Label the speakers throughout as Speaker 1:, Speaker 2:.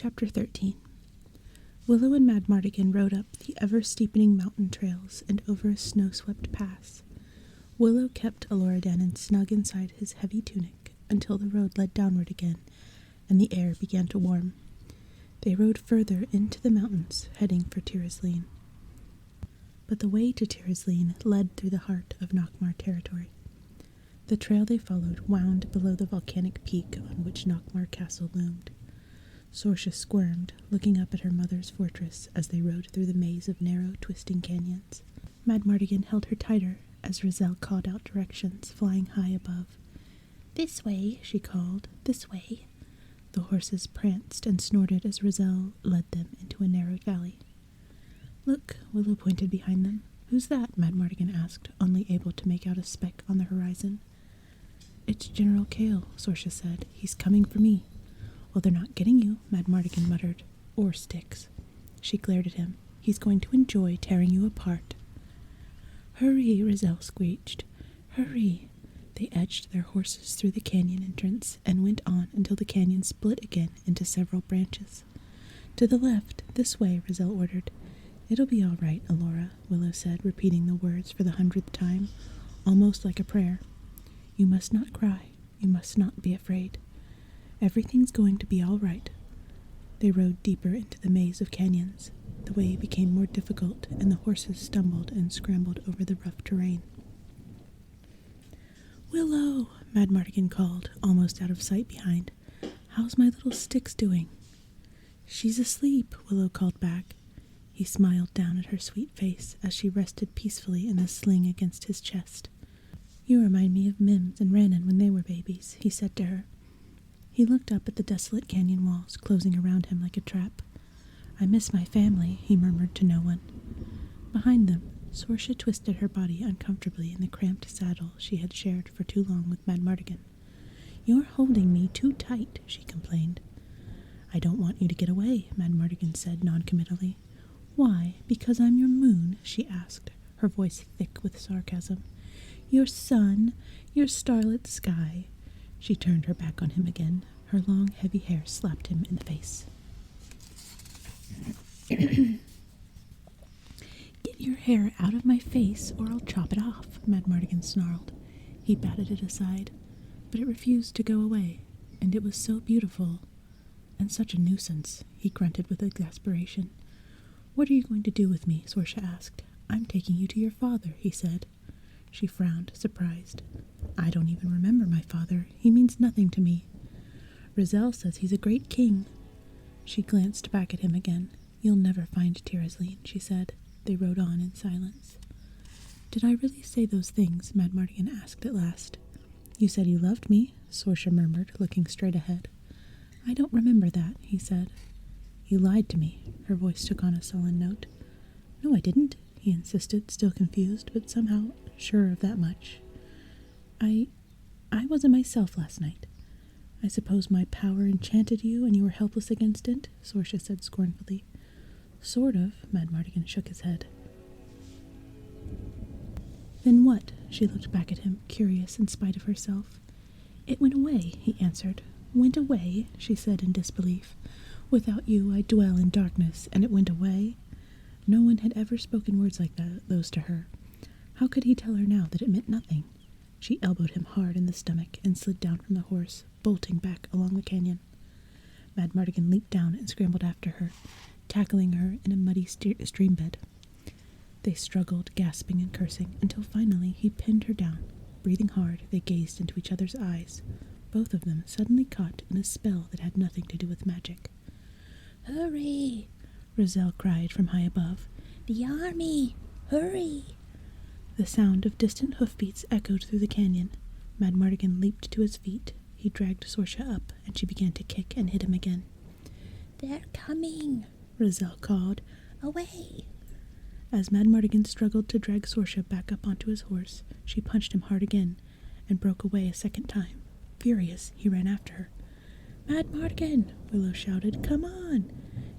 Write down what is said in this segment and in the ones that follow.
Speaker 1: Chapter 13. Willow and Madmartigan rode up the ever-steepening mountain trails and over a snow-swept pass. Willow kept Aloradan snug inside his heavy tunic until the road led downward again, and the air began to warm. They rode further into the mountains, heading for Tirisleen. But the way to Tirisleen led through the heart of Nockmaar territory. The trail they followed wound below the volcanic peak on which Nockmaar Castle loomed. Sorcia squirmed, looking up at her mother's fortress as they rode through the maze of narrow, twisting canyons. Madmartigan held her tighter as Rizal called out directions, flying high above. "This way," she called, "this way." The horses pranced and snorted as Rizal led them into a narrow valley. "Look," Willow pointed behind them. "Who's that?" Madmartigan asked, only able to make out a speck on the horizon. "It's General Kale," Sorcia said. "He's coming for me." "Well, they're not getting you," Madmartigan muttered. "Or sticks." She glared at him. "He's going to enjoy tearing you apart." "Hurry," Rizal screeched. "Hurry." They edged their horses through the canyon entrance and went on until the canyon split again into several branches. "To the left, this way," Rizal ordered. "It'll be all right, Alora," Willow said, repeating the words for the 100th time, almost like a prayer. "You must not cry. You must not be afraid. Everything's going to be all right." They rode deeper into the maze of canyons. The way became more difficult, and the horses stumbled and scrambled over the rough terrain. "Willow," Madmartigan called, almost out of sight behind. "How's my little Styx doing?" "She's asleep," Willow called back. He smiled down at her sweet face as she rested peacefully in the sling against his chest. "You remind me of Mims and Rhiannon when they were babies," he said to her. He looked up at the desolate canyon walls closing around him like a trap. "I miss my family," he murmured to no one. Behind them, Sorcia twisted her body uncomfortably in the cramped saddle she had shared for too long with Madmartigan. "You're holding me too tight," she complained. "I don't want you to get away," Madmartigan said noncommittally. "Why, because I'm your moon?" she asked, her voice thick with sarcasm. "Your sun, your starlit sky." She turned her back on him again. Her long, heavy hair slapped him in the face. "Get your hair out of my face, or I'll chop it off," Madmartigan snarled. He batted it aside, but it refused to go away, and it was so beautiful, and such a nuisance, he grunted with exasperation. "What are you going to do with me?" Sorcia asked. "I'm taking you to your father," he said. She frowned, surprised. "I don't even remember my father. He means nothing to me." "Rizal says he's a great king." She glanced back at him again. "You'll never find Tirisleen," she said. They rode on in silence. "Did I really say those things?" Madmartigan asked at last. "You said you loved me," Sorcia murmured, looking straight ahead. "I don't remember that," he said. "You lied to me." Her voice took on a sullen note. "No, I didn't," he insisted, still confused, but somehow sure of that much. I wasn't myself last night." "I suppose my power enchanted you and you were helpless against it?" Sorcia said scornfully. "Sort of," Madmartigan shook his head. "Then what?" She looked back at him, curious in spite of herself. "It went away," he answered. "Went away," she said in disbelief. "Without you I dwell in darkness, and it went away?" No one had ever spoken words like those to her. How could he tell her now that it meant nothing? She elbowed him hard in the stomach and slid down from the horse, bolting back along the canyon. Madmartigan leaped down and scrambled after her, tackling her in a muddy stream bed. They struggled, gasping and cursing, until finally he pinned her down. Breathing hard, they gazed into each other's eyes, both of them suddenly caught in a spell that had nothing to do with magic. "Hurry!" Rizal cried from high above. "The army! Hurry!" The sound of distant hoofbeats echoed through the canyon. Madmartigan leaped to his feet. He dragged Sorcia up, and she began to kick and hit him again. "They're coming!" Rizal called. "Away!" As Madmartigan struggled to drag Sorcia back up onto his horse, she punched him hard again, and broke away a second time. Furious, he ran after her. "Madmartigan!" Willow shouted. "Come on!"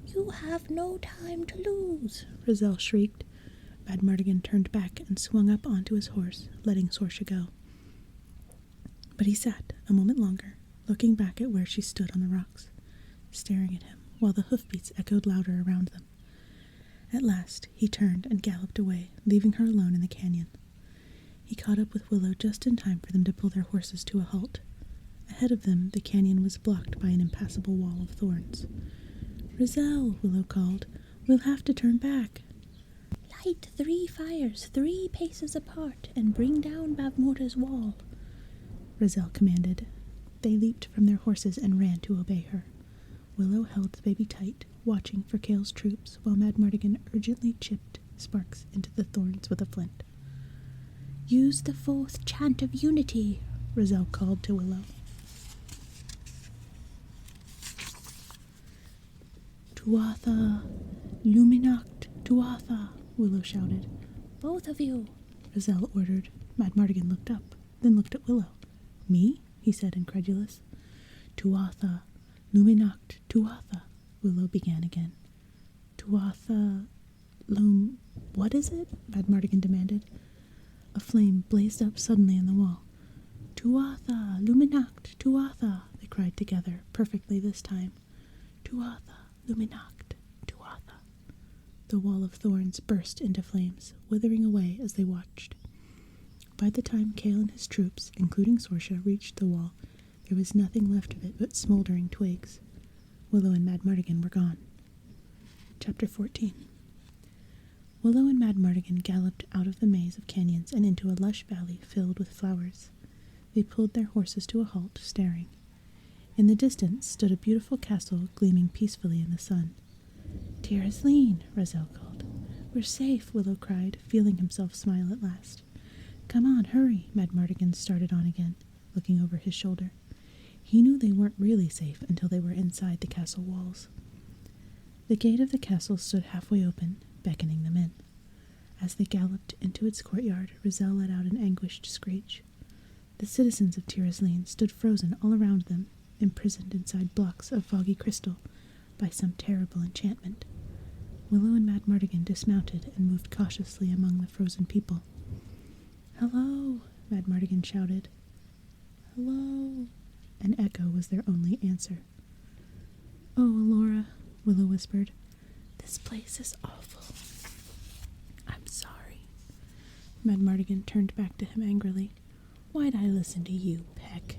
Speaker 1: "You have no time to lose!" Rizal shrieked. Madmartigan turned back and swung up onto his horse, letting Sorcia go. But he sat a moment longer, looking back at where she stood on the rocks, staring at him while the hoofbeats echoed louder around them. At last, he turned and galloped away, leaving her alone in the canyon. He caught up with Willow just in time for them to pull their horses to a halt. Ahead of them, the canyon was blocked by an impassable wall of thorns. "Rizal," Willow called, "we'll have to turn back."
Speaker 2: "Light 3 fires 3 paces apart and bring down Bavmorda's wall,"
Speaker 1: Rizal commanded. They leaped from their horses and ran to obey her. Willow held the baby tight, watching for Kale's troops, while Madmartigan urgently chipped sparks into the thorns with a flint.
Speaker 2: "Use the 4th chant of unity,"
Speaker 1: Rizal called to Willow. "Tuatha, Luminacht, Tuatha," Willow shouted.
Speaker 2: "Both of you,"
Speaker 1: Rizal ordered. Madmartigan looked up, then looked at Willow. "Me?" he said, incredulous. "Tuatha, Luminacht, Tuatha," Willow began again. "Tuatha, what is it?" Madmartigan demanded. A flame blazed up suddenly in the wall. "Tuatha, Luminacht, Tuatha," they cried together, perfectly this time. "Tuatha, Luminacht, Tuatha." The wall of thorns burst into flames, withering away as they watched. By the time Kale and his troops, including Sorsha, reached the wall, there was nothing left of it but smoldering twigs. Willow and Madmartigan were gone. Chapter 14. Willow and Madmartigan galloped out of the maze of canyons and into a lush valley filled with flowers. They pulled their horses to a halt, staring. In the distance stood a beautiful castle gleaming peacefully in the sun. "Tir Asleen," Rizal called. "We're safe," Willow cried, feeling himself smile at last. "Come on, hurry," Madmartigan started on again, looking over his shoulder. He knew they weren't really safe until they were inside the castle walls. The gate of the castle stood halfway open, beckoning them in. As they galloped into its courtyard, Rizal let out an anguished screech. The citizens of Tir Asleen stood frozen all around them, imprisoned inside blocks of foggy crystal by some terrible enchantment. Willow and Madmartigan dismounted and moved cautiously among the frozen people. "Hello," Madmartigan shouted. "Hello." An echo was their only answer. "Oh, Alora," Willow whispered. "This place is awful." "I'm sorry." Madmartigan turned back to him angrily. "Why'd I listen to you, Peck?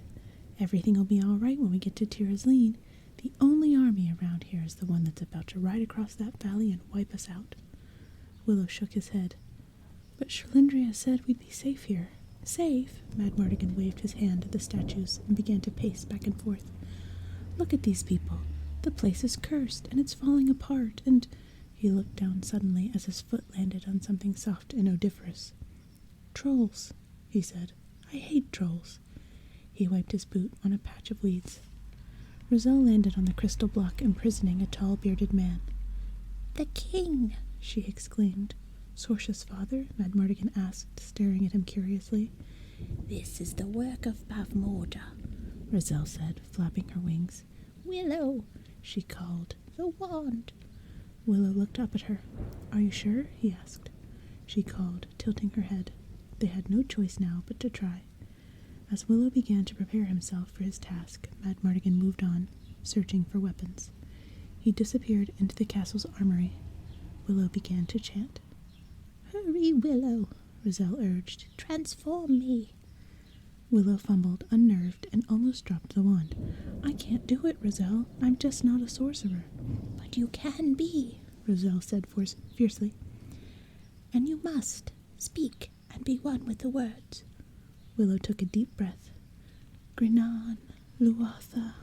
Speaker 1: Everything'll be all right when we get to Tir Asleen. The only army around here is the one that's about to ride across that valley and wipe us out." Willow shook his head. "But Shalindria said we'd be safe here." "Safe?" Madmartigan waved his hand at the statues and began to pace back and forth. "Look at these people. The place is cursed, and it's falling apart, and—" He looked down suddenly as his foot landed on something soft and odoriferous. "Trolls," he said. "I hate trolls." He wiped his boot on a patch of weeds. Rizal landed on the crystal block, imprisoning a tall, bearded man.
Speaker 2: "The king!"
Speaker 1: she exclaimed. "Sorsha's father?" Madmartigan asked, staring at him curiously.
Speaker 2: "This is the work of Bavmorda,"
Speaker 1: Rizal said, flapping her wings.
Speaker 2: "Willow," she called, "the wand."
Speaker 1: Willow looked up at her. "Are you sure?" he asked. She called, tilting her head. They had no choice now but to try. As Willow began to prepare himself for his task, Madmartigan moved on, searching for weapons. He disappeared into the castle's armory. Willow began to chant.
Speaker 2: "Hurry, Willow," Rizal urged. "Transform me."
Speaker 1: Willow fumbled, unnerved, and almost dropped the wand. "I can't do it, Rizal. I'm just not a sorcerer."
Speaker 2: "But you can be,"
Speaker 1: Rizal said fiercely.
Speaker 2: "And you must. Speak and be one with the words."
Speaker 1: Willow took a deep breath. "Grinan, Luatha,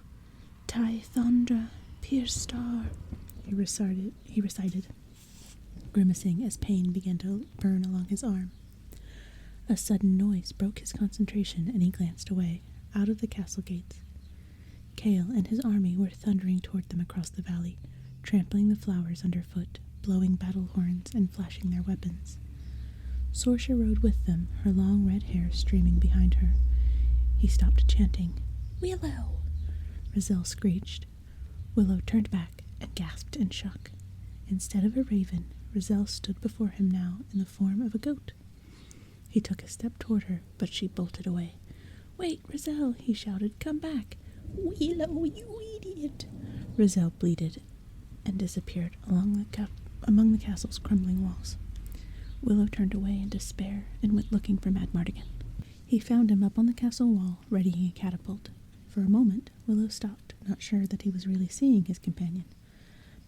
Speaker 1: Tai Thondra, Pierce Star," he recited, grimacing as pain began to burn along his arm. A sudden noise broke his concentration, and he glanced away, out of the castle gates. Kale and his army were thundering toward them across the valley, trampling the flowers underfoot, blowing battle horns, and flashing their weapons. Sorsha rode with them, her long red hair streaming behind her. He stopped chanting.
Speaker 2: "Willow!"
Speaker 1: Rizal screeched. Willow turned back and gasped in shock. Instead of a raven, Rizal stood before him now in the form of a goat. He took a step toward her, but she bolted away. "Wait, Rizal," he shouted. "Come back."
Speaker 2: "Willow, you idiot!"
Speaker 1: Rizal bleated. and disappeared among the castle's crumbling walls. Willow turned away in despair and went looking for Madmartigan. He found him up on the castle wall, readying a catapult. For a moment, Willow stopped, not sure that he was really seeing his companion.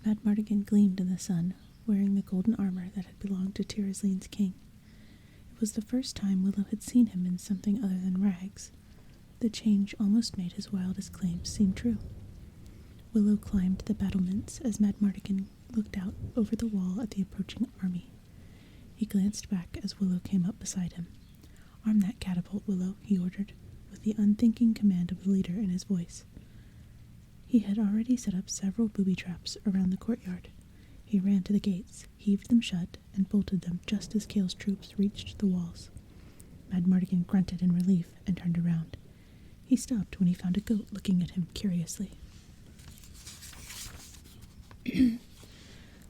Speaker 1: Madmartigan gleamed in the sun, wearing the golden armor that had belonged to Tyroslene's king. It was the first time Willow had seen him in something other than rags. The change almost made his wildest claims seem true. Willow climbed the battlements as Madmartigan looked out over the wall at the approaching army. He glanced back as Willow came up beside him. "Arm that catapult, Willow," he ordered, with the unthinking command of the leader in his voice. He had already set up several booby traps around the courtyard. He ran to the gates, heaved them shut, and bolted them just as Kale's troops reached the walls. Madmartigan grunted in relief and turned around. He stopped when he found a goat looking at him curiously.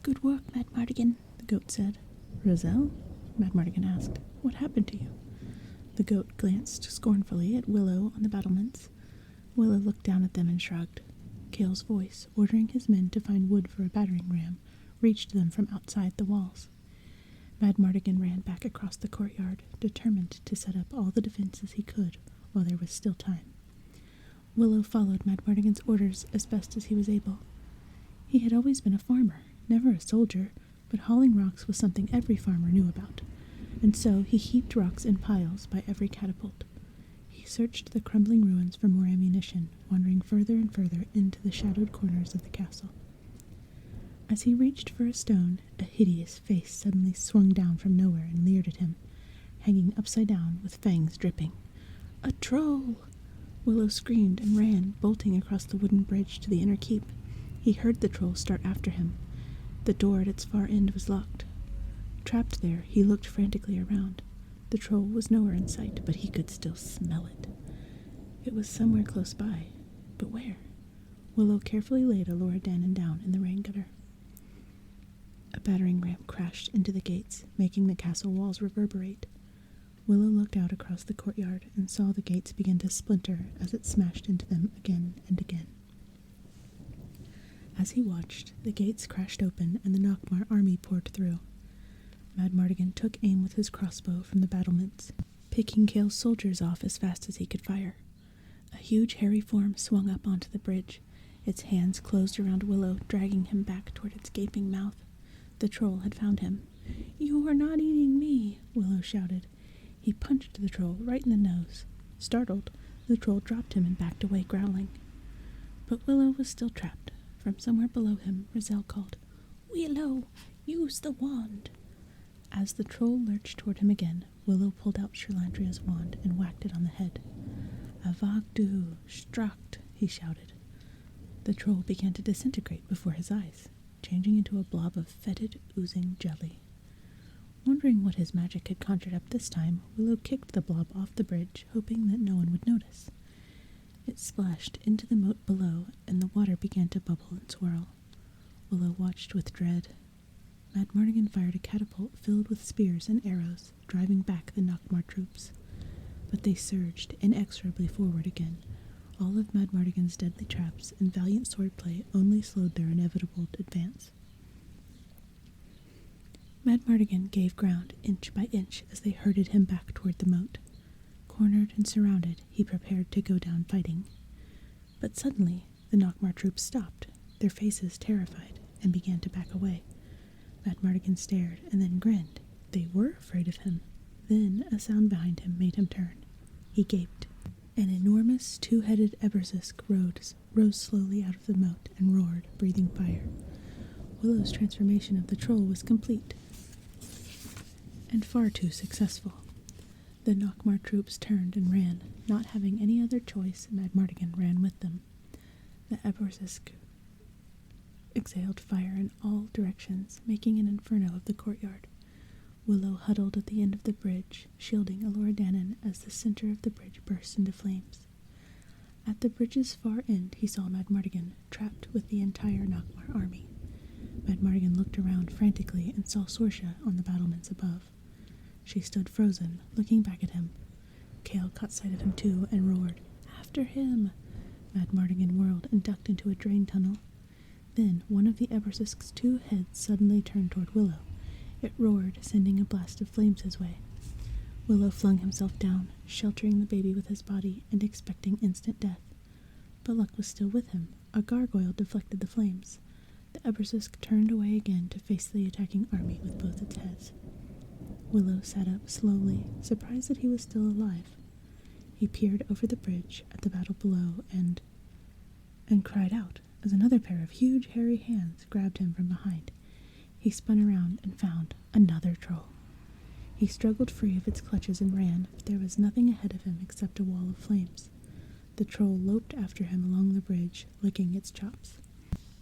Speaker 2: "Good work, Madmartigan," the goat said.
Speaker 1: "Roselle?" Madmartigan asked. "What happened to you?" The goat glanced scornfully at Willow on the battlements. Willow looked down at them and shrugged. Kale's voice, ordering his men to find wood for a battering ram, reached them from outside the walls. Madmartigan ran back across the courtyard, determined to set up all the defenses he could while there was still time. Willow followed Madmartigan's orders as best as he was able. He had always been a farmer, never a soldier, but hauling rocks was something every farmer knew about, and so he heaped rocks in piles by every catapult. He searched the crumbling ruins for more ammunition, wandering further and further into the shadowed corners of the castle. As he reached for a stone, a hideous face suddenly swung down from nowhere and leered at him, hanging upside down with fangs dripping. "A troll!" Willow screamed and ran, bolting across the wooden bridge to the inner keep. He heard the troll start after him. The door at its far end was locked. Trapped there, he looked frantically around. The troll was nowhere in sight, but he could still smell it. It was somewhere close by, but where? Willow carefully laid Aloradan down in the rain gutter. A battering ram crashed into the gates, making the castle walls reverberate. Willow looked out across the courtyard and saw the gates begin to splinter as it smashed into them again and again. As he watched, the gates crashed open and the Nockmar army poured through. Madmartigan took aim with his crossbow from the battlements, picking Kale's soldiers off as fast as he could fire. A huge hairy form swung up onto the bridge. Its hands closed around Willow, dragging him back toward its gaping mouth. The troll had found him. "You are not eating me," Willow shouted. He punched the troll right in the nose. Startled, the troll dropped him and backed away, growling. But Willow was still trapped. From somewhere below him, Roselle called, "Willow, use the wand." As the troll lurched toward him again, Willow pulled out Sherlandria's wand and whacked it on the head. "Avagdu, stracht," he shouted. The troll began to disintegrate before his eyes, changing into a blob of fetid, oozing jelly. Wondering what his magic had conjured up this time, Willow kicked the blob off the bridge, hoping that no one would notice. It splashed into the moat below, and the water began to bubble and swirl. Willow watched with dread. Madmartigan fired a catapult filled with spears and arrows, driving back the Nockmar troops. But they surged inexorably forward again. All of Madmartigan's deadly traps and valiant swordplay only slowed their inevitable advance. Madmartigan gave ground inch by inch as they herded him back toward the moat. Cornered and surrounded, he prepared to go down fighting. But suddenly, the Nockmar troops stopped, their faces terrified, and began to back away. Madmartigan stared and then grinned. They were afraid of him. Then a sound behind him made him turn. He gaped. An enormous two-headed Eberzisk rose slowly out of the moat and roared, breathing fire. Willow's transformation of the troll was complete, and far too successful. The Nockmar troops turned and ran. Not having any other choice, Madmartigan ran with them. The Eberzisk exhaled fire in all directions, making an inferno of the courtyard. Willow huddled at the end of the bridge, shielding Aloradan as the center of the bridge burst into flames. At the bridge's far end, he saw Madmartigan, trapped with the entire Nockmar army. Madmartigan looked around frantically and saw Sorsha on the battlements above. She stood frozen, looking back at him. Kale caught sight of him too and roared, "After him!" Madmartigan whirled and ducked into a drain tunnel. Then one of the Ebersisk's 2 heads suddenly turned toward Willow. It roared, sending a blast of flames his way. Willow flung himself down, sheltering the baby with his body and expecting instant death. But luck was still with him. A gargoyle deflected the flames. The Ebersisk turned away again to face the attacking army with both its heads. Willow sat up slowly, surprised that he was still alive. He peered over the bridge at the battle below and cried out as another pair of huge hairy hands grabbed him from behind. He spun around and found another troll. He struggled free of its clutches and ran, but there was nothing ahead of him except a wall of flames. The troll loped after him along the bridge, licking its chops.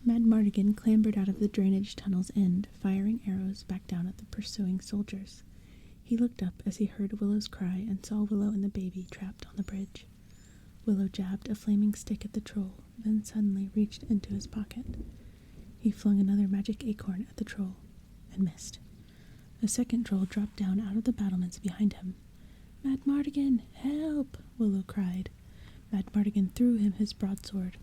Speaker 1: Madmartigan clambered out of the drainage tunnel's end, firing arrows back down at the pursuing soldiers. He looked up as he heard Willow's cry and saw Willow and the baby trapped on the bridge. Willow jabbed a flaming stick at the troll, then suddenly reached into his pocket. He flung another magic acorn at the troll, and missed. A second troll dropped down out of the battlements behind him. "Madmartigan, help!" Willow cried. Madmartigan threw him his broadsword.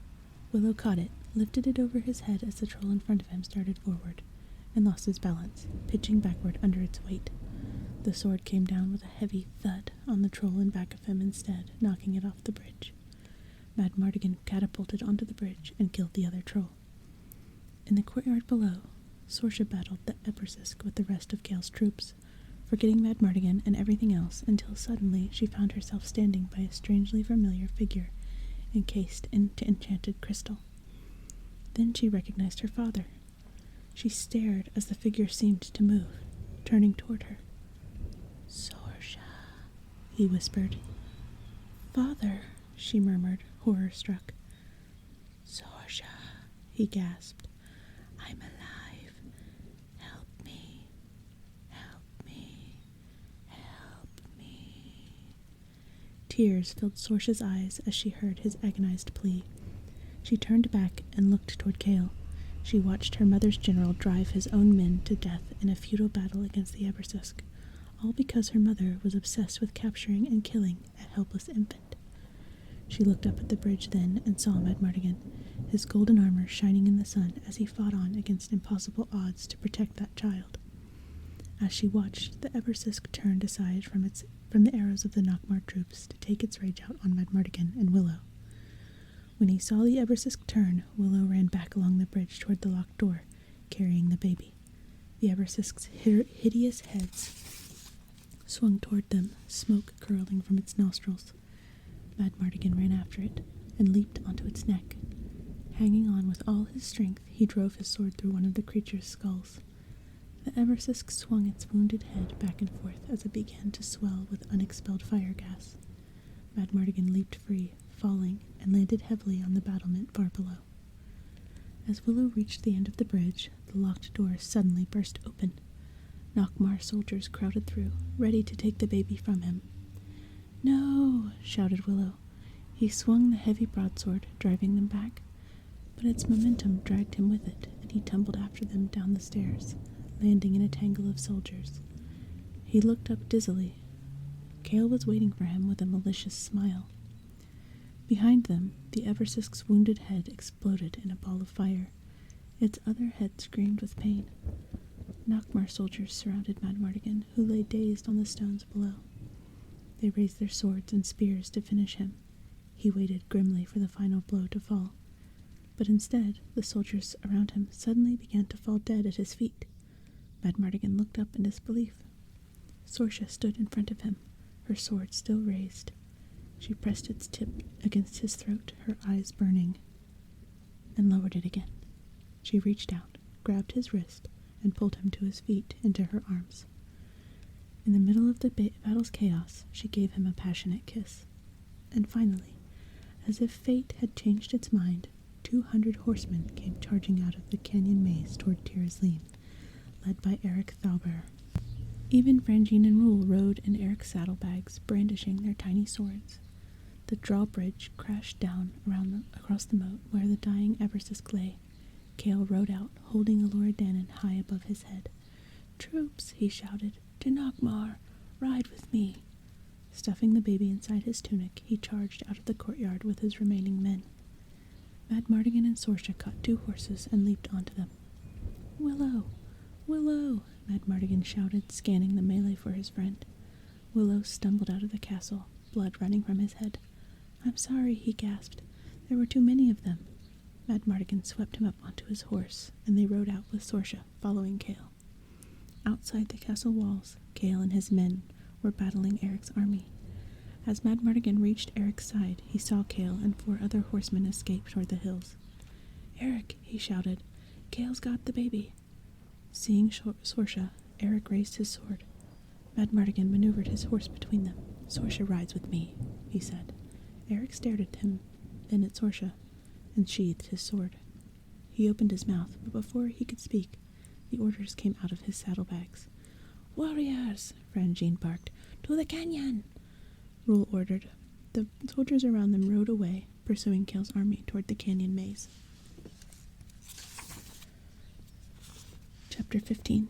Speaker 1: Willow caught it, lifted it over his head as the troll in front of him started forward, and lost his balance, pitching backward under its weight. The sword came down with a heavy thud on the troll in back of him instead, knocking it off the bridge. Madmartigan catapulted onto the bridge and killed the other troll. In the courtyard below, Sorsha battled the Ebersisk with the rest of Gale's troops, forgetting Madmartigan and everything else until suddenly she found herself standing by a strangely familiar figure, encased in enchanted crystal. Then she recognized her father. She stared as the figure seemed to move, turning toward her. "Sorsha," he whispered. "Father," she murmured, horror-struck. "Sorsha," he gasped. "I'm alive. Help me. Help me. Help me." Tears filled Sorsha's eyes as she heard his agonized plea. She turned back and looked toward Kale. She watched her mother's general drive his own men to death in a futile battle against the Ebersisk, all because her mother was obsessed with capturing and killing a helpless infant. She looked up at the bridge then and saw Madmartigan, his golden armor shining in the sun as he fought on against impossible odds to protect that child. As she watched, the Ebersisk turned aside from the arrows of the Nockmar troops to take its rage out on Madmartigan and Willow. When he saw the Ebersisk turn, Willow ran back along the bridge toward the locked door, carrying the baby. The Ebersisk's hideous heads swung toward them, smoke curling from its nostrils. Madmartigan ran after it and leaped onto its neck. Hanging on with all his strength, he drove his sword through one of the creature's skulls. The Ebersisk swung its wounded head back and forth as it began to swell with unexpelled fire gas. Madmartigan leaped free, falling, and landed heavily on the battlement far below. As Willow reached the end of the bridge, the locked door suddenly burst open. Nockmar soldiers crowded through, ready to take the baby from him. "No!" shouted Willow. He swung the heavy broadsword, driving them back, but its momentum dragged him with it, and he tumbled after them down the stairs, landing in a tangle of soldiers. He looked up dizzily. Kale was waiting for him with a malicious smile. Behind them, the Ebersisk's wounded head exploded in a ball of fire. Its other head screamed with pain. Nockmar soldiers surrounded Madmartigan, who lay dazed on the stones below. They raised their swords and spears to finish him. He waited grimly for the final blow to fall. But instead, the soldiers around him suddenly began to fall dead at his feet. Madmartigan looked up in disbelief. Sorsha stood in front of him, her sword still raised. She pressed its tip against his throat, her eyes burning, and lowered it again. She reached out, grabbed his wrist, and pulled him to his feet into her arms. In the middle of the battle's chaos, she gave him a passionate kiss. And finally, as if fate had changed its mind, 200 horsemen came charging out of the canyon maze toward Tirazlim, led by Eric Thalber. Even Franjean and Rool rode in Eric's saddlebags, brandishing their tiny swords. The drawbridge crashed down across the moat where the dying Ebersisk lay. Kale rode out, holding Alora Dannon high above his head. "Troops," he shouted, "to Nockmar! Ride with me!" Stuffing the baby inside his tunic, he charged out of the courtyard with his remaining men. Madmartigan and Sorsha caught 2 horses and leaped onto them. "Willow! Willow!" Madmartigan shouted, scanning the melee for his friend. Willow stumbled out of the castle, blood running from his head. "I'm sorry," he gasped. "There were too many of them." Madmartigan swept him up onto his horse, and they rode out with Sorsha, following Cale. Outside the castle walls, Cale and his men were battling Eric's army. As Madmartigan reached Eric's side, he saw Cale and 4 other horsemen escape toward the hills. "Eric," he shouted, "Cale's got the baby." Seeing Sorsha, Eric raised his sword. Madmartigan maneuvered his horse between them. "Sorsha rides with me," he said. Eric stared at him, then at Sorsha, and sheathed his sword. He opened his mouth, but before he could speak, the orders came out of his saddlebags. "Warriors!" Franjean barked. "To the canyon!" Rool ordered. The soldiers around them rode away, pursuing Cale's army toward the canyon maze. Chapter 15.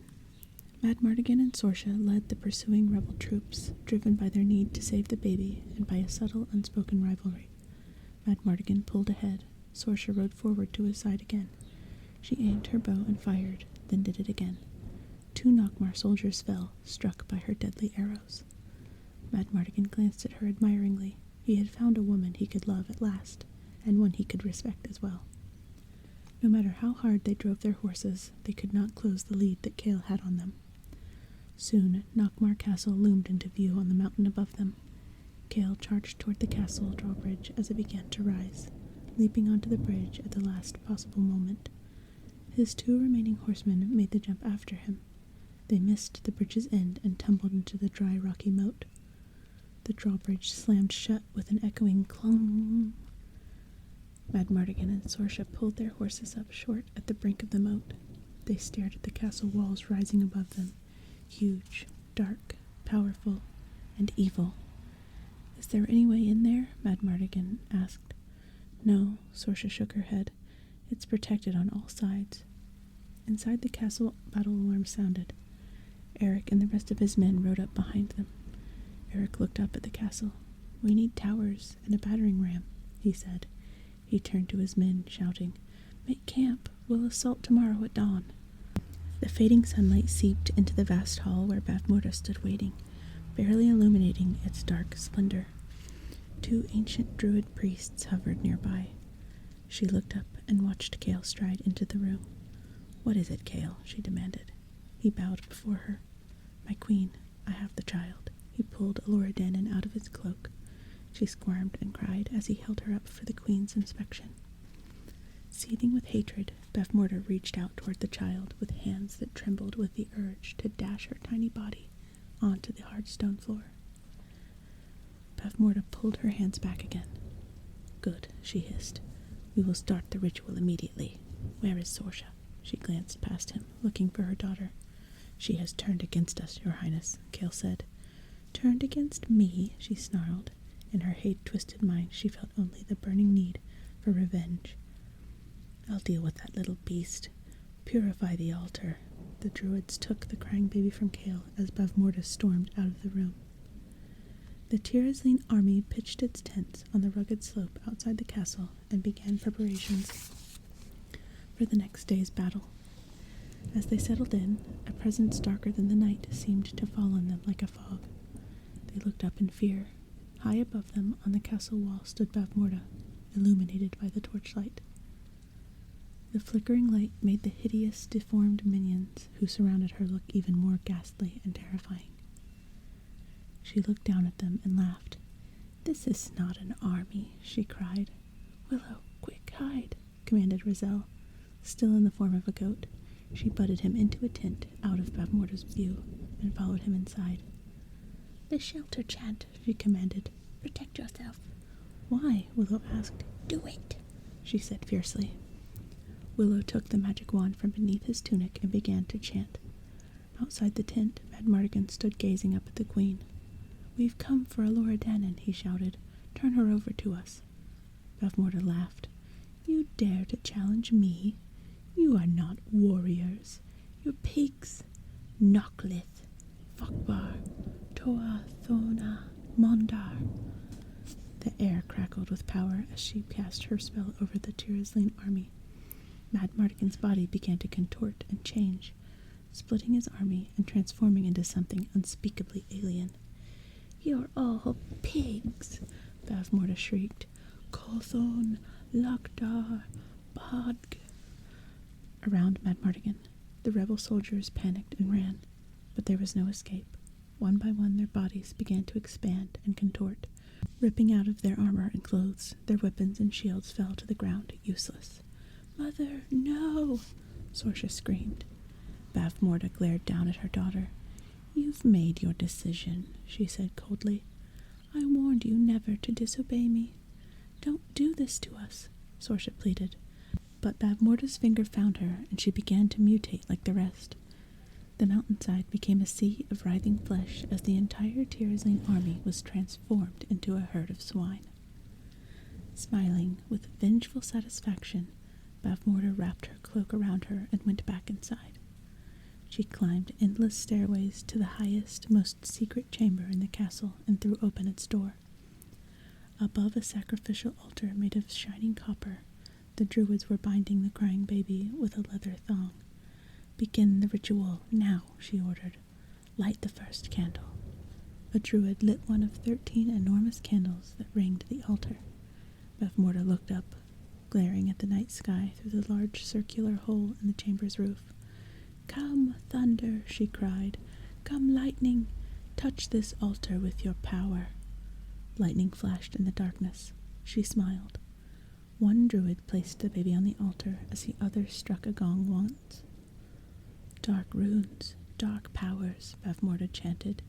Speaker 1: Madmartigan and Sorsha led the pursuing rebel troops, driven by their need to save the baby and by a subtle, unspoken rivalry. Madmartigan pulled ahead. Sorsha rode forward to his side again. She aimed her bow and fired, then did it again. 2 Nockmar soldiers fell, struck by her deadly arrows. Madmartigan glanced at her admiringly. He had found a woman he could love at last, and one he could respect as well. No matter how hard they drove their horses, they could not close the lead that Cale had on them. Soon, Nockmar Castle loomed into view on the mountain above them. Cale charged toward the castle drawbridge as it began to rise, leaping onto the bridge at the last possible moment. His 2 remaining horsemen made the jump after him. They missed the bridge's end and tumbled into the dry, rocky moat. The drawbridge slammed shut with an echoing clong. Madmartigan and Sorsha pulled their horses up short at the brink of the moat. They stared at the castle walls rising above them, huge, dark, powerful, and evil. "Is there any way in there?" Madmartigan asked. "No," Sorsha shook her head. "It's protected on all sides." Inside the castle, battle alarm sounded. Eric and the rest of his men rode up behind them. Eric looked up at the castle. "We need towers and a battering ram," he said. He turned to his men, shouting, "Make camp! We'll assault tomorrow at dawn." The fading sunlight seeped into the vast hall where Bavmorda stood waiting, barely illuminating its dark splendor. 2 ancient druid priests hovered nearby. She looked up and watched Cale stride into the room. "What is it, Cale?" she demanded. He bowed before her. "My queen, I have the child." He pulled Alora out of his cloak. She squirmed and cried as he held her up for the queen's inspection. Seething with hatred, Bavmorda reached out toward the child with hands that trembled with the urge to dash her tiny body onto the hard stone floor. Bavmorda pulled her hands back again. "Good," she hissed. "We will start the ritual immediately. Where is Sorsha?" She glanced past him, looking for her daughter. "She has turned against us, Your Highness," Cale said. "Turned against me?" she snarled. In her hate-twisted mind, she felt only the burning need for revenge. "I'll deal with that little beast. Purify the altar." The druids took the crying baby from Cale as Bavmorda stormed out of the room. The Tirazline army pitched its tents on the rugged slope outside the castle and began preparations for the next day's battle. As they settled in, a presence darker than the night seemed to fall on them like a fog. They looked up in fear. High above them on the castle wall stood Bavmorda, illuminated by the torchlight. The flickering light made the hideous, deformed minions who surrounded her look even more ghastly and terrifying. She looked down at them and laughed. "This is not an army," she cried. "Willow, quick, hide," commanded Rizal, still in the form of a goat. She butted him into a tent out of Bavmorda's view and followed him inside.
Speaker 2: "The shelter chant,"
Speaker 1: she commanded.
Speaker 2: "Protect yourself."
Speaker 1: "Why?" Willow asked.
Speaker 2: "Do it,"
Speaker 1: she said fiercely. Willow took the magic wand from beneath his tunic and began to chant. Outside the tent, Madmartigan stood gazing up at the queen. "We've come for Alora, he shouted. "Turn her over to us." Bavmorda laughed. "You dare to challenge me? You are not warriors. You're pigs. Nochlith, Fokbar, Toa, Thona, Mondar." The air crackled with power as she cast her spell over the Tyrosline army. Madmartigan's body began to contort and change, splitting his army and transforming into something unspeakably alien. "You're all pigs!" Bavmorda shrieked. "Cawthorn, Lakdar, Badg!" Around Madmartigan, the rebel soldiers panicked and ran, but there was no escape. One by one their bodies began to expand and contort. Ripping out of their armor and clothes, their weapons and shields fell to the ground, useless. "Mother, no!" Sorsha screamed. Bavmorda glared down at her daughter. "You've made your decision," she said coldly. "I warned you never to disobey me. Don't do this to us," Sorsha pleaded. But Bavmorda's finger found her, and she began to mutate like the rest. The mountainside became a sea of writhing flesh as the entire Tyrosline army was transformed into a herd of swine. Smiling with vengeful satisfaction, Bavmorda wrapped her cloak around her and went back inside. She climbed endless stairways to the highest, most secret chamber in the castle and threw open its door. Above a sacrificial altar made of shining copper, the druids were binding the crying baby with a leather thong. "Begin the ritual, now," she ordered. "Light the first candle." A druid lit one of 13 enormous candles that ringed the altar. Bavmorda looked up, glaring at the night sky through the large circular hole in the chamber's roof. "Come, thunder," she cried. "Come, lightning. Touch this altar with your power." Lightning flashed in the darkness. She smiled. One druid placed the baby on the altar as the other struck a gong once. "Dark runes, dark powers," Bavmorda chanted.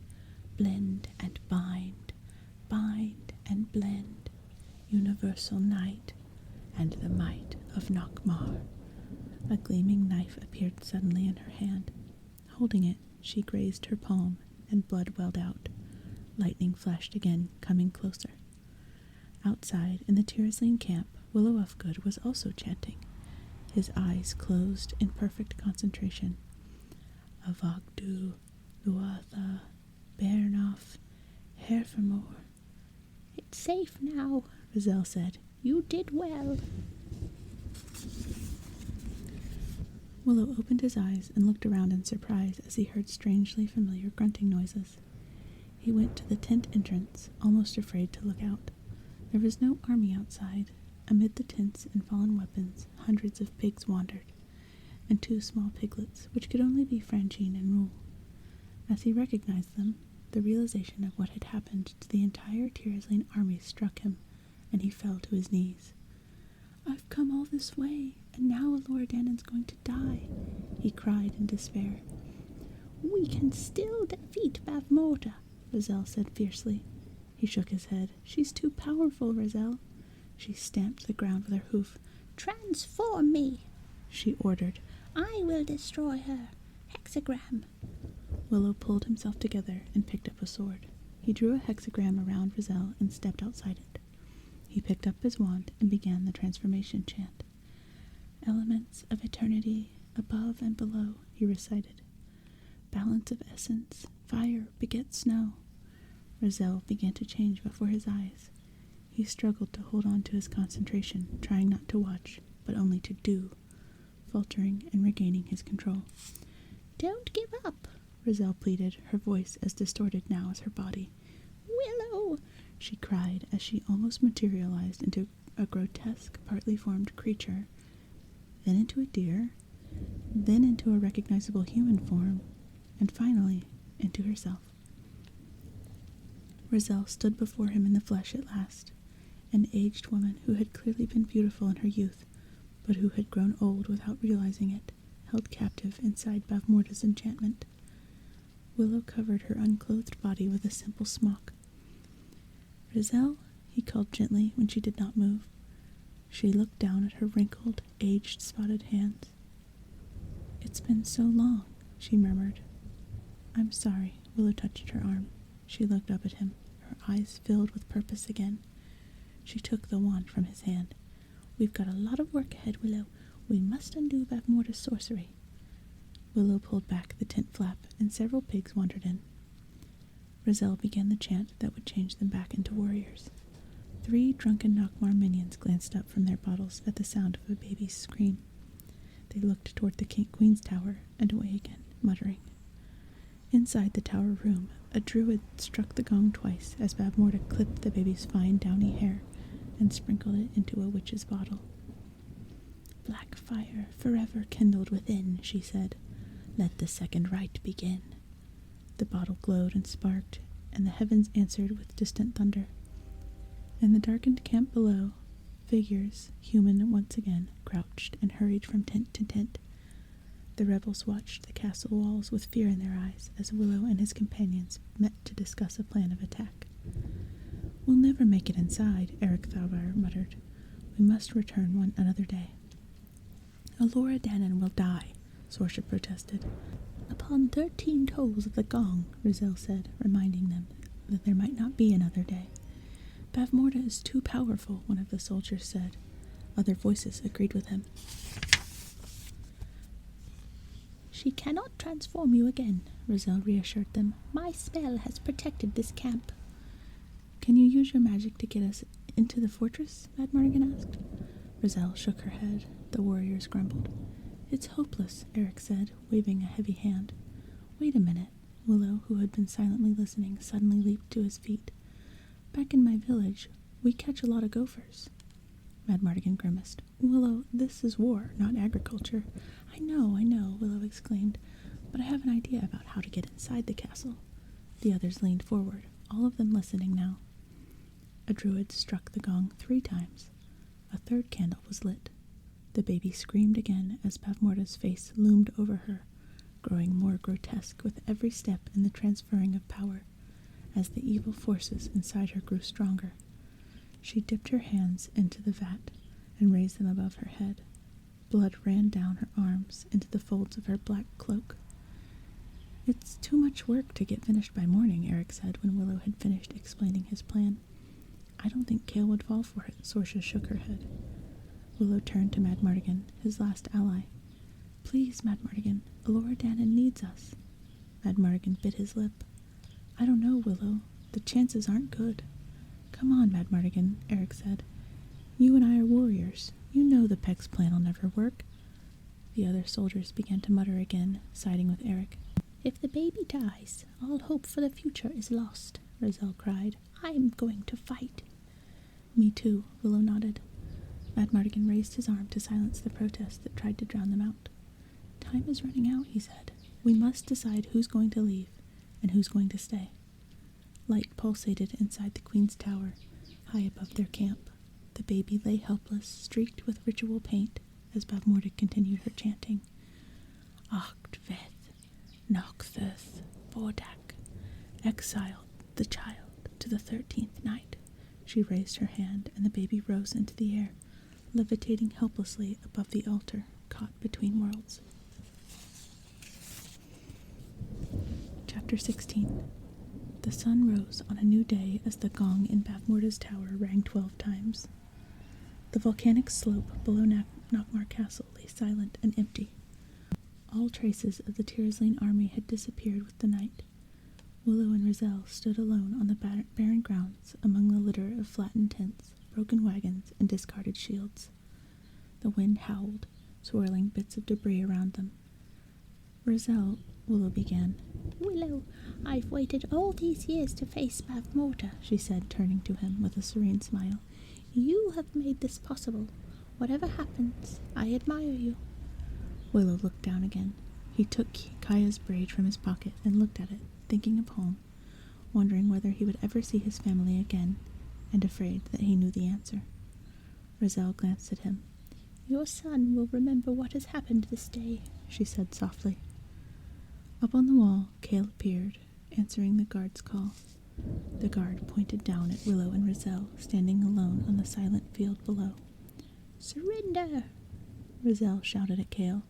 Speaker 1: "Blend and bind, bind and blend. Universal night and the might of Nockmar." A gleaming knife appeared suddenly in her hand. Holding it, she grazed her palm, and blood welled out. Lightning flashed again, coming closer. Outside, in the Tyrosline camp, Willow Ufgood was also chanting, his eyes closed in perfect concentration. "Avagdu, Luatha, Bairnoff, Herfermore."
Speaker 2: "It's safe now," Rizal said. "You did well."
Speaker 1: Willow opened his eyes and looked around in surprise as he heard strangely familiar grunting noises. He went to the tent entrance, almost afraid to look out. There was no army outside. Amid the tents and fallen weapons, hundreds of pigs wandered, and 2 small piglets, which could only be Franjean and Rool. As he recognized them, the realization of what had happened to the entire Tyrosline army struck him, and he fell to his knees. "I've come all this way, and now Aloradannon's going to die," he cried in despair.
Speaker 2: "We can still defeat Bavmorda,"
Speaker 1: Rizal said fiercely. He shook his head. "She's too powerful, Rizal." She stamped the ground with her hoof.
Speaker 2: "Transform me,"
Speaker 1: she ordered.
Speaker 2: "I will destroy her. Hexagram."
Speaker 1: Willow pulled himself together and picked up a sword. He drew a hexagram around Rizal and stepped outside it. He picked up his wand and began the transformation chant. "Elements of eternity, above and below," he recited. "Balance of essence, fire begets snow." Rizal began to change before his eyes. He struggled to hold on to his concentration, trying not to watch, but only to do, faltering and regaining his control.
Speaker 2: "Don't give up,"
Speaker 1: Rizal pleaded, her voice as distorted now as her body.
Speaker 2: "Willow,"
Speaker 1: she cried as she almost materialized into a grotesque, partly formed creature, then into a deer, then into a recognizable human form, and finally into herself. Rizal stood before him in the flesh at last, an aged woman who had clearly been beautiful in her youth, but who had grown old without realizing it, held captive inside Bavmorda's enchantment. Willow covered her unclothed body with a simple smock. "Rizal," he called gently when she did not move. She looked down at her wrinkled, aged, spotted hands. "It's been so long," she murmured. "I'm sorry." Willow touched her arm. She looked up at him, her eyes filled with purpose again. She took the wand from his hand. "We've got a lot of work ahead, Willow. We must undo Bavmorda's sorcery." Willow pulled back the tent flap, and several pigs wandered in. Rizal began the chant that would change them back into warriors. 3 drunken Nockmar minions glanced up from their bottles at the sound of a baby's scream. They looked toward the Queen's Tower and away again, muttering. Inside the tower room, a druid struck the gong twice as Bavmorda clipped the baby's fine downy hair and sprinkled it into a witch's bottle. "Black fire forever kindled within," she said. "Let the second rite begin." The bottle glowed and sparked, and the heavens answered with distant thunder. In the darkened camp below, figures, human once again, crouched and hurried from tent to tent. The rebels watched the castle walls with fear in their eyes as Willow and his companions met to discuss a plan of attack. "We'll never make it inside," Eric Thalvar muttered. "We must return one another day." "Alora Dannon will die," Sorsha protested. "Upon 13 tolls of the gong," Rizal said, reminding them that there might not be another day. "Bavmorda is too powerful," one of the soldiers said. Other voices agreed with him. "She cannot transform you again," Rizal reassured them. "My spell has protected this camp." "Can you use your magic to get us into the fortress?" Madmartigan asked. Rizal shook her head. The warriors grumbled. "It's hopeless," Eric said, waving a heavy hand. "Wait a minute." Willow, who had been silently listening, suddenly leaped to his feet. "Back in my village, we catch a lot of gophers." Madmartigan grimaced. "Willow, this is war, not agriculture." I know, Willow exclaimed. "But I have an idea about how to get inside the castle." The others leaned forward, all of them listening now. A druid struck the gong 3 times. A 3rd candle was lit. The baby screamed again as Bavmorda's face loomed over her, growing more grotesque with every step in the transferring of power, as the evil forces inside her grew stronger. She dipped her hands into the vat and raised them above her head. Blood ran down her arms into the folds of her black cloak. "It's too much work to get finished by morning," Eric said when Willow had finished explaining his plan. "I don't think Kale would fall for it." Sorsha shook her head. Willow turned to Madmartigan, his last ally. "Please, Madmartigan, Alora Dannon needs us." Madmartigan bit his lip. "I don't know, Willow. The chances aren't good." "Come on, Madmartigan," Eric said. "You and I are warriors. You know the Peg's plan will never work." The other soldiers began to mutter again, siding with Eric. "If the baby dies, all hope for the future is lost," Rizal cried. "I'm going to fight." "Me too," Willow nodded. Madmartigan raised his arm to silence the protest that tried to drown them out. "Time is running out," he said. "We must decide who's going to leave and who's going to stay." Light pulsated inside the Queen's Tower, high above their camp. The baby lay helpless, streaked with ritual paint, as Bavmorda continued her chanting. "Acht Veth, Noctheth, Vordak, exiled the child to the 13th night." She raised her hand, and the baby rose into the air, levitating helplessly above the altar, caught between worlds. Chapter 16. The sun rose on a new day as the gong in Bavmorda's tower rang 12 times. The volcanic slope below Nockmar Castle lay silent and empty. All traces of the Tirzline army had disappeared with the night. Willow and Rizal stood alone on the barren grounds among the litter of flattened tents, broken wagons, and discarded shields. The wind howled, swirling bits of debris around them. "Rizal," Willow began.
Speaker 2: "Willow, I've waited all these years to face Bavmorda," she said, turning to him with a serene smile. "You have made this possible. Whatever happens, I admire you." Willow looked down again. He took Kaya's braid from his pocket and looked at it, thinking of home, wondering whether he would ever see his family again, and afraid that he knew the answer. Rizal glanced at him. "Your son will remember what has happened this day," she said softly. Up on the wall, Kale appeared, answering the guard's call. The guard pointed down at Willow and Rizal, standing alone on the silent field below. "Surrender!" Rizal shouted at Kale.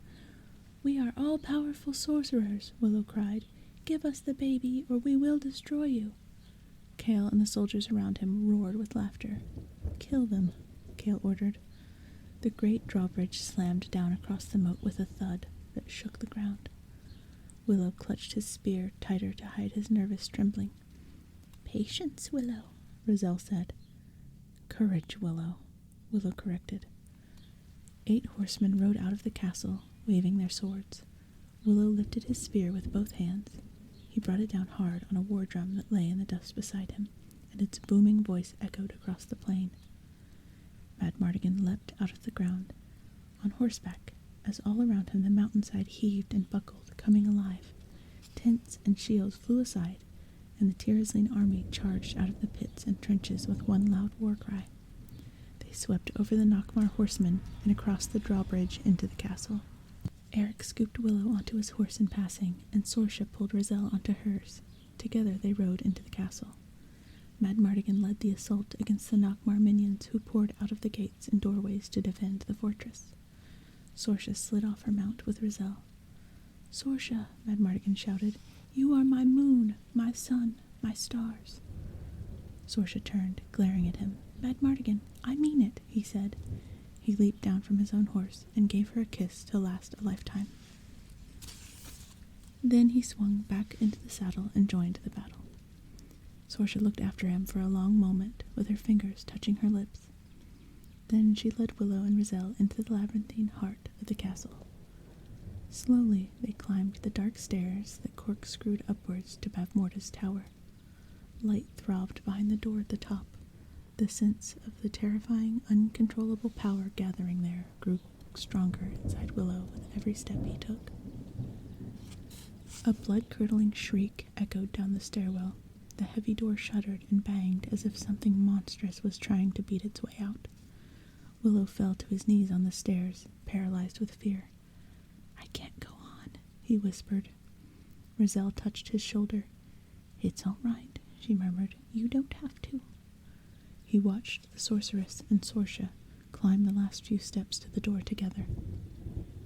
Speaker 2: "We are all-powerful sorcerers," Willow cried. "Give us the baby, or we will destroy you." Kale and the soldiers around him roared with laughter. "Kill them," Kale ordered. The great drawbridge slammed down across the moat with a thud that shook the ground. Willow clutched his spear tighter to hide his nervous trembling. "Patience, Willow," Rizal said.
Speaker 1: Courage, Willow, Willow corrected. 8 horsemen rode out of the castle, waving their swords. Willow lifted his spear with both hands. He brought it down hard on a war drum that lay in the dust beside him, and its booming voice echoed across the plain. Madmartigan leapt out of the ground, on horseback, as all around him the mountainside heaved and buckled, coming alive. Tents and shields flew aside, and the Tyrosline army charged out of the pits and trenches with one loud war cry. They swept over the Nockmar horsemen and across the drawbridge into the castle. Eric scooped Willow onto his horse in passing, and Sorsha pulled Rizal onto hers. Together they rode into the castle. Madmartigan led the assault against the Nockmar minions who poured out of the gates and doorways to defend the fortress. Sorsha slid off her mount with Rizal. "Sorsha," Madmartigan shouted, "you are my moon, my sun, my stars." Sorsha turned, glaring at him. "Madmartigan, I mean it," he said. He leaped down from his own horse and gave her a kiss to last a lifetime. Then he swung back into the saddle and joined the battle. Sorsha looked after him for a long moment, with her fingers touching her lips. Then she led Willow and Rizal into the labyrinthine heart of the castle. Slowly they climbed the dark stairs that corkscrewed upwards to Bavmorda's tower. Light throbbed behind the door at the top. The sense of the terrifying, uncontrollable power gathering there grew stronger inside Willow with every step he took. A blood-curdling shriek echoed down the stairwell. The heavy door shuddered and banged as if something monstrous was trying to beat its way out. Willow fell to his knees on the stairs, paralyzed with fear. "I can't go on," he whispered. Rizal touched his shoulder. "It's all right," she murmured. "You don't have to." He watched the sorceress and Sorsha climb the last few steps to the door together.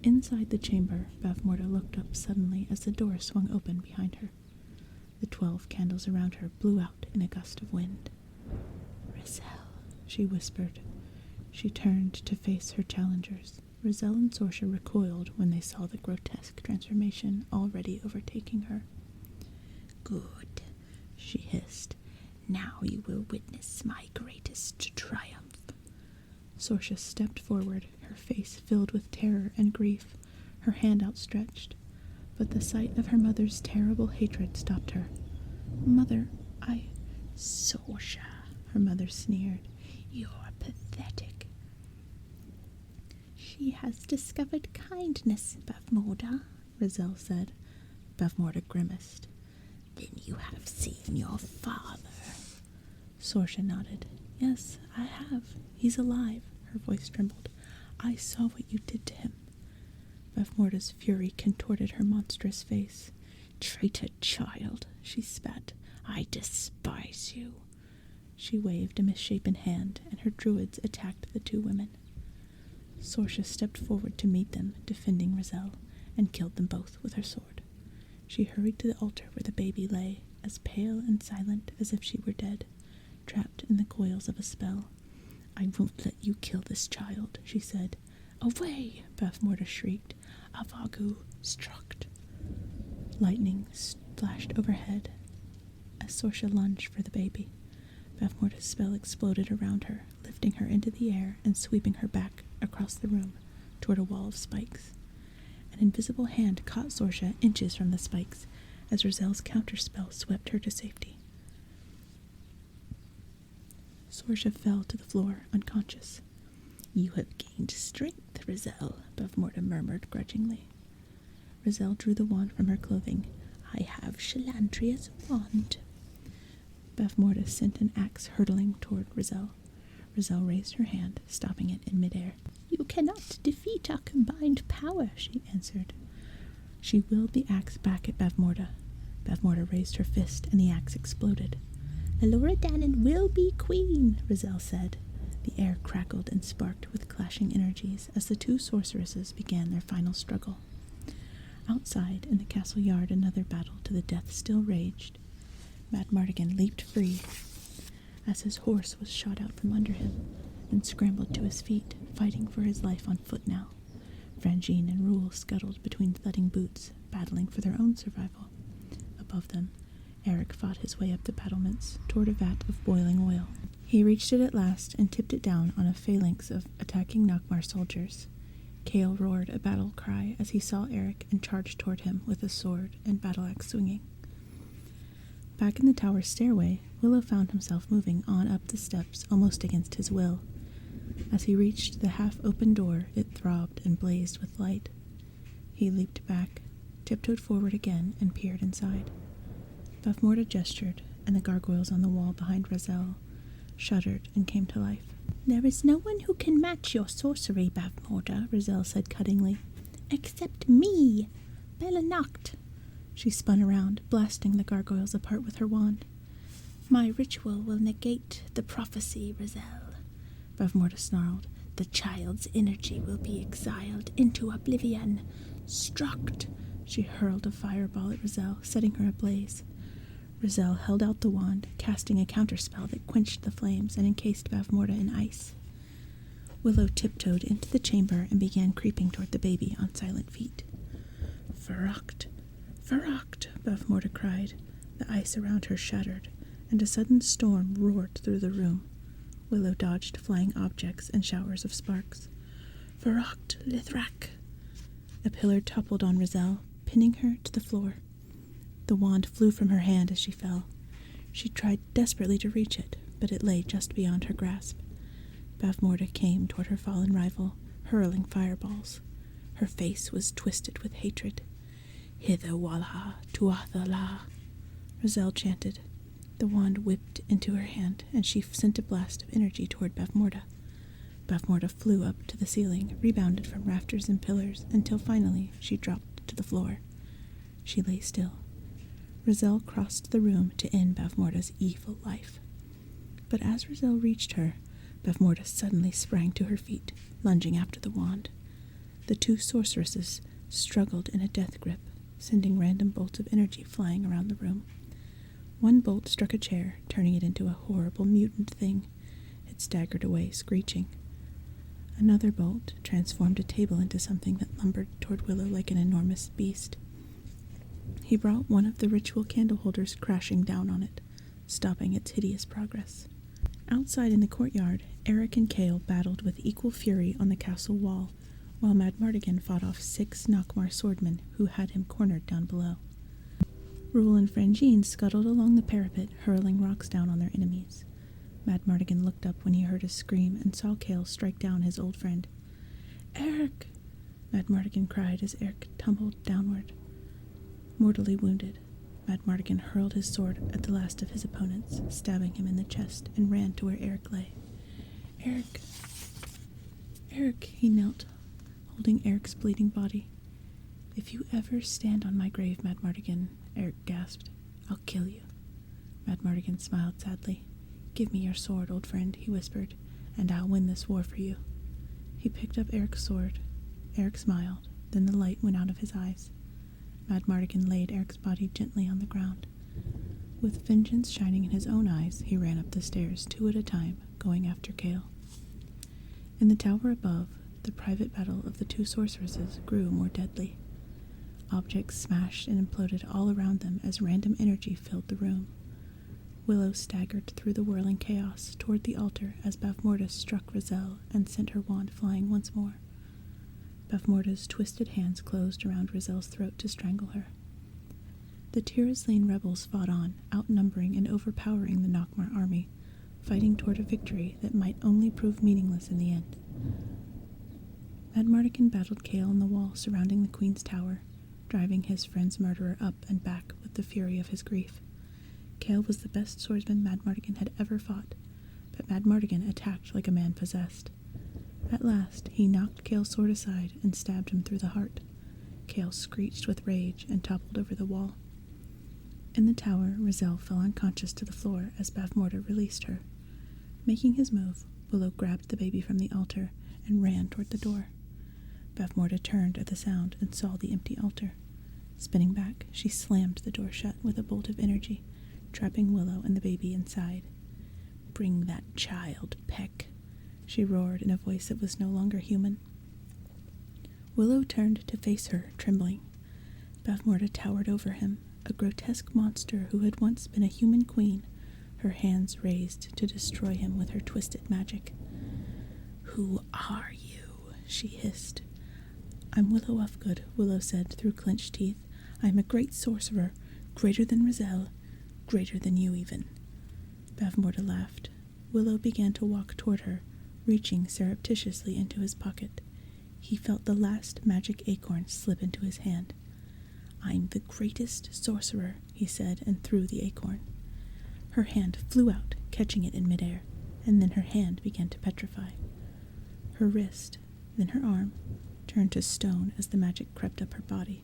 Speaker 1: Inside the chamber, Bavmorda looked up suddenly as the door swung open behind her. The 12 candles around her blew out in a gust of wind. "Rizal," she whispered. She turned to face her challengers. Rizal and Sorsha recoiled when they saw the grotesque transformation already overtaking her. "Good," she hissed. "Now you will witness my greatest triumph." Sorsha stepped forward, her face filled with terror and grief, her hand outstretched. But the sight of her mother's terrible hatred stopped her. "Mother, Sorsha," her mother sneered. "You're pathetic." "She has discovered kindness, Bavmorda," Rizal said. Bavmorda grimaced. "Then you have seen your father." Sorsha nodded. "Yes, I have. He's alive." Her voice trembled. "I saw what you did to him." Bavmorda's fury contorted her monstrous face. "Traitor child," she spat. "I despise you." She waved a misshapen hand, and her druids attacked the 2 women. Sorsha stepped forward to meet them, defending Rizal, and killed them both with her sword. She hurried to the altar where the baby lay, as pale and silent as if she were dead, trapped in the coils of a spell. "I won't let you kill this child," she said. "Away!" Bavmorda shrieked. "Avagu struck." Lightning flashed overhead as Sorsha lunged for the baby. Bavmorda's spell exploded around her, lifting her into the air and sweeping her back across the room toward a wall of spikes. An invisible hand caught Sorsha inches from the spikes as Rizal's counterspell swept her to safety. Sorsha fell to the floor, unconscious. "You have gained strength, Rizal," Bavmorda murmured grudgingly. Rizal drew the wand from her clothing. "I have Shalantria's wand." Bavmorda sent an axe hurtling toward Rizal. Rizal raised her hand, stopping it in midair. "You cannot defeat our combined power," she answered. She willed the axe back at Bavmorda. Bavmorda raised her fist, and the axe exploded. "Elora Danan will be queen," Rizal said. The air crackled and sparked with clashing energies as the 2 sorceresses began their final struggle. Outside, in the castle yard, another battle to the death still raged. Madmartigan leaped free as his horse was shot out from under him, and scrambled to his feet, fighting for his life on foot now. Franjean and Rool scuttled between thudding boots, battling for their own survival. Above them, Eric fought his way up the battlements toward a vat of boiling oil. He reached it at last and tipped it down on a phalanx of attacking Nockmar soldiers. Cale roared a battle cry as he saw Eric and charged toward him with a sword and battle-axe swinging. Back in the tower stairway, Willow found himself moving on up the steps almost against his will. As he reached the half-open door, it throbbed and blazed with light. He leaped back, tiptoed forward again, and peered inside. Bavmorda gestured, and the gargoyles on the wall behind Razel shuddered and came to life.
Speaker 2: "There is no one who can match your sorcery, Bavmorda," Razel said cuttingly. "Except me, Bella Nacht."
Speaker 1: She spun around, blasting the gargoyles apart with her wand.
Speaker 2: "My ritual will negate the prophecy, Razel," Bavmorda snarled. "The child's energy will be exiled into oblivion. Struct!"
Speaker 1: She hurled a fireball at Razel, setting her ablaze. Razel held out the wand, casting a counterspell that quenched the flames and encased Bavmorda in ice. Willow tiptoed into the chamber and began creeping toward the baby on silent feet. "Verrucht! Verrucht!" Bavmorda cried. The ice around her shattered, and a sudden storm roared through the room. Willow dodged flying objects and showers of sparks. "Verrucht! Lithrak!" A pillar toppled on Razel, pinning her to the floor. The wand flew from her hand as she fell. She tried desperately to reach it, but it lay just beyond her grasp. Bavmorda came toward her fallen rival, hurling fireballs. Her face was twisted with hatred. "Hither Walha, Tuatha La," Razel chanted. The wand whipped into her hand, and she sent a blast of energy toward Bavmorda. Bavmorda flew up to the ceiling, rebounded from rafters and pillars, until finally she dropped to the floor. She lay still. Razel crossed the room to end Bavmorda's evil life. But as Razel reached her, Bavmorda suddenly sprang to her feet, lunging after the wand. The two sorceresses struggled in a death grip, sending random bolts of energy flying around the room. One bolt struck a chair, turning it into a horrible mutant thing. It staggered away, screeching. Another bolt transformed a table into something that lumbered toward Willow like an enormous beast. He brought one of the ritual candle holders crashing down on it, stopping its hideous progress. Outside in the courtyard, Eric and Cale battled with equal fury on the castle wall, while Madmartigan fought off 6 Nockmar swordmen who had him cornered down below. Rool and Franjean scuttled along the parapet, hurling rocks down on their enemies. Madmartigan looked up when he heard a scream and saw Cale strike down his old friend. "Eric!" Madmartigan cried as Eric tumbled downward. Mortally wounded, Madmartigan hurled his sword at the last of his opponents, stabbing him in the chest, and ran to where Eric lay. "Eric! Eric!" He knelt, holding Eric's bleeding body. "If you ever stand on my grave, Madmartigan," Eric gasped, "I'll kill you." Madmartigan smiled sadly. "Give me your sword, old friend," he whispered, "and I'll win this war for you." He picked up Eric's sword. Eric smiled, then the light went out of his eyes. Madmartigan laid Eric's body gently on the ground. With vengeance shining in his own eyes, he ran up the stairs 2 at a time, going after Cale. In the tower above, the private battle of the 2 sorceresses grew more deadly. Objects smashed and imploded all around them as random energy filled the room. Willow staggered through the whirling chaos toward the altar as Bavmorda struck Razel and sent her wand flying once more. Bavmorda's twisted hands closed around Razel's throat to strangle her. The Tiraslane rebels fought on, outnumbering and overpowering the Nockmar army, fighting toward a victory that might only prove meaningless in the end. Madmartigan battled Cale on the wall surrounding the Queen's tower, driving his friend's murderer up and back with the fury of his grief. Cale was the best swordsman Madmartigan had ever fought, but Madmartigan attacked like a man possessed. At last, he knocked Cale's sword aside and stabbed him through the heart. Cale screeched with rage and toppled over the wall. In the tower, Razel fell unconscious to the floor as Bavmorda released her. Making his move, Willow grabbed the baby from the altar and ran toward the door. Bavmorda turned at the sound and saw the empty altar. Spinning back, she slammed the door shut with a bolt of energy, trapping Willow and the baby inside. "Bring that child, Peck," she roared in a voice that was no longer human. Willow turned to face her, trembling. Bavmorda towered over him, a grotesque monster who had once been a human queen, her hands raised to destroy him with her twisted magic. "Who are you?" she hissed. "I'm Willow Ufgood," Willow said through clenched teeth. "I'm a great sorcerer, greater than Rizal, greater than you even." Bavmorda laughed. Willow began to walk toward her, reaching surreptitiously into his pocket. He felt the last magic acorn slip into his hand. "I'm the greatest sorcerer," he said, and threw the acorn. Her hand flew out, catching it in midair, and then her hand began to petrify. Her wrist, then her arm, turned to stone as the magic crept up her body.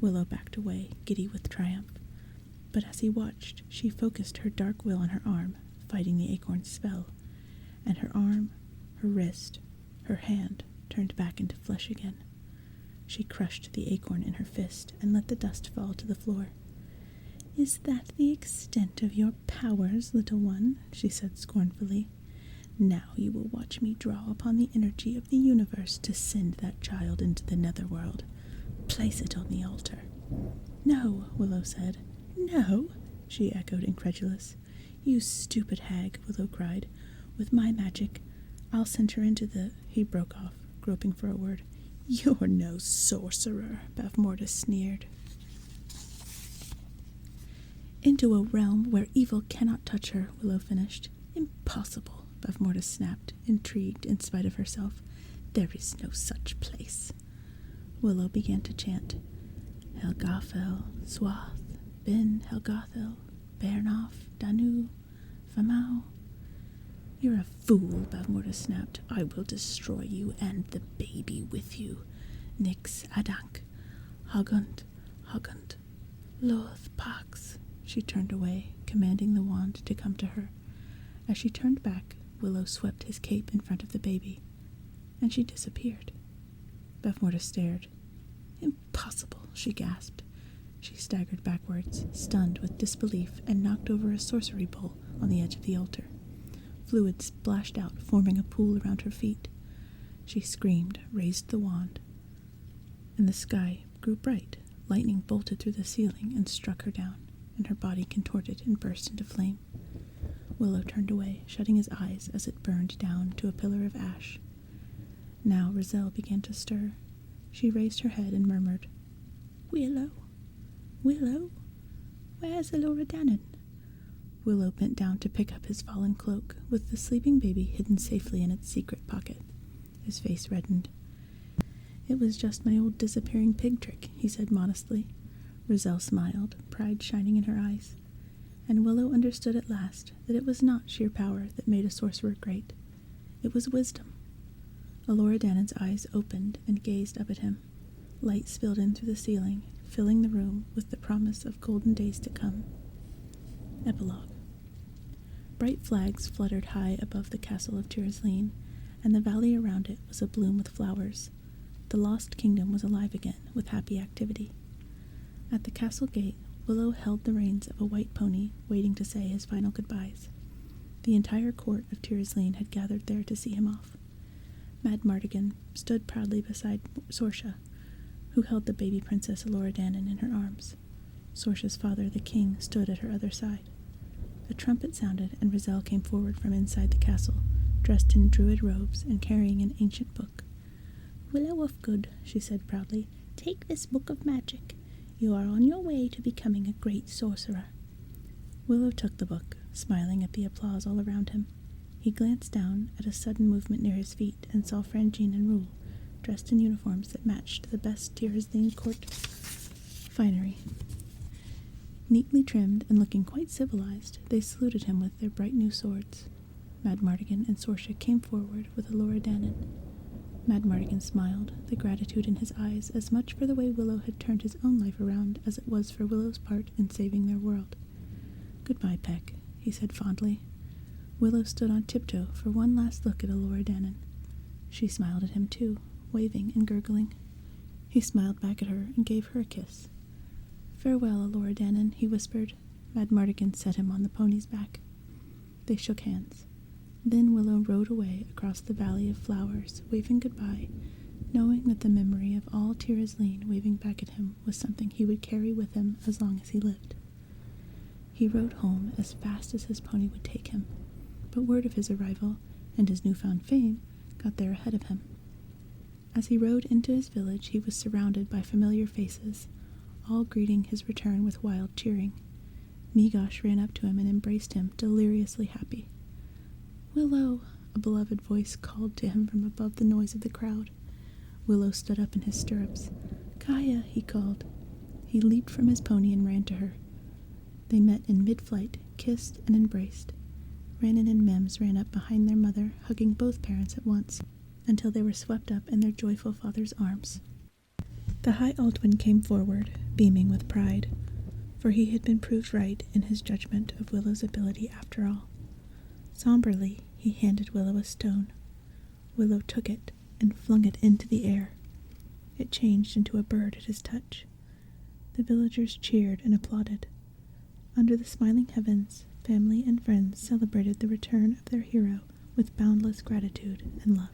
Speaker 1: Willow backed away, giddy with triumph. But as he watched, she focused her dark will on her arm, fighting the acorn's spell, and her arm, her wrist, her hand turned back into flesh again. She crushed the acorn in her fist and let the dust fall to the floor. "Is that the extent of your powers, little one?" she said scornfully. "Now you will watch me draw upon the energy of the universe to send that child into the netherworld. Place it on the altar." "No," Willow said. "No?" she echoed, incredulous. "You stupid hag," Willow cried. "With my magic, I'll send her into the—" He broke off, groping for a word. "You're no sorcerer," Bavmorda sneered. "Into a realm where evil cannot touch her," Willow finished. "Impossible," Bavmorda snapped, intrigued in spite of herself. "There is no such place." Willow began to chant. "Helgafel, Swath, Ben Helgathel, Bernoff, Danu, Famau." "You're a fool," Bavmorda snapped. "I will destroy you and the baby with you. Nix Adank, Hagunt, Loth Pax." She turned away, commanding the wand to come to her. As she turned back, Willow swept his cape in front of the baby, and she disappeared. Bavmorda stared. "Impossible," she gasped. She staggered backwards, stunned with disbelief, and knocked over a sorcery bowl on the edge of the altar. Fluid splashed out, forming a pool around her feet. She screamed, raised the wand, and the sky grew bright. Lightning bolted through the ceiling and struck her down, and her body contorted and burst into flame. Willow turned away, shutting his eyes as it burned down to a pillar of ash. Now Rizal began to stir. She raised her head and murmured, "Willow, Willow, where's Elora Dannon?" Willow bent down to pick up his fallen cloak, with the sleeping baby hidden safely in its secret pocket. His face reddened. "It was just my old disappearing pig trick," he said modestly. Rizal smiled, pride shining in her eyes. And Willow understood at last that it was not sheer power that made a sorcerer great. It was wisdom. Elora Dannon's eyes opened and gazed up at him. Light spilled in through the ceiling, filling the room with the promise of golden days to come. Epilogue. Bright flags fluttered high above the castle of Tirisleen, and the valley around it was abloom with flowers. The lost kingdom was alive again, with happy activity. At the castle gate, Willow held the reins of a white pony, waiting to say his final goodbyes. The entire court of Tirisleen had gathered there to see him off. Madmartigan stood proudly beside Sorsha, who held the baby princess Elora Dannon in her arms. Sorsha's father, the king, stood at her other side. A trumpet sounded, and Rizal came forward from inside the castle, dressed in druid robes and carrying an ancient book. "Willow of Good," she said proudly, "take this book of magic. You are on your way to becoming a great sorcerer." Willow took the book, smiling at the applause all around him. He glanced down at a sudden movement near his feet and saw Franjean and Rool, dressed in uniforms that matched the best Tirisleen court finery. Neatly trimmed and looking quite civilized, they saluted him with their bright new swords. Madmartigan and Sorsha came forward with Elora Dannon. Madmartigan smiled, the gratitude in his eyes as much for the way Willow had turned his own life around as it was for Willow's part in saving their world. "Goodbye, Peck," he said fondly. Willow stood on tiptoe for one last look at Elora Dannon. She smiled at him too, waving and gurgling. He smiled back at her and gave her a kiss. "Farewell, Elora Dannon," he whispered. Madmartigan set him on the pony's back. They shook hands. Then Willow rode away across the valley of flowers, waving goodbye, knowing that the memory of all Tirisleen waving back at him was something he would carry with him as long as he lived. He rode home as fast as his pony would take him, but word of his arrival and his newfound fame got there ahead of him. As he rode into his village, he was surrounded by familiar faces, all greeting his return with wild cheering. Migosh ran up to him and embraced him, deliriously happy. "Willow!" a beloved voice called to him from above the noise of the crowd. Willow stood up in his stirrups. "Kaya!" he called. He leaped from his pony and ran to her. They met in mid-flight, kissed and embraced. Rhiannon and Mems ran up behind their mother, hugging both parents at once, until they were swept up in their joyful father's arms. The High Aldwin came forward, beaming with pride, for he had been proved right in his judgment of Willow's ability after all. Somberly, he handed Willow a stone. Willow took it and flung it into the air. It changed into a bird at his touch. The villagers cheered and applauded. Under the smiling heavens, family and friends celebrated the return of their hero with boundless gratitude and love.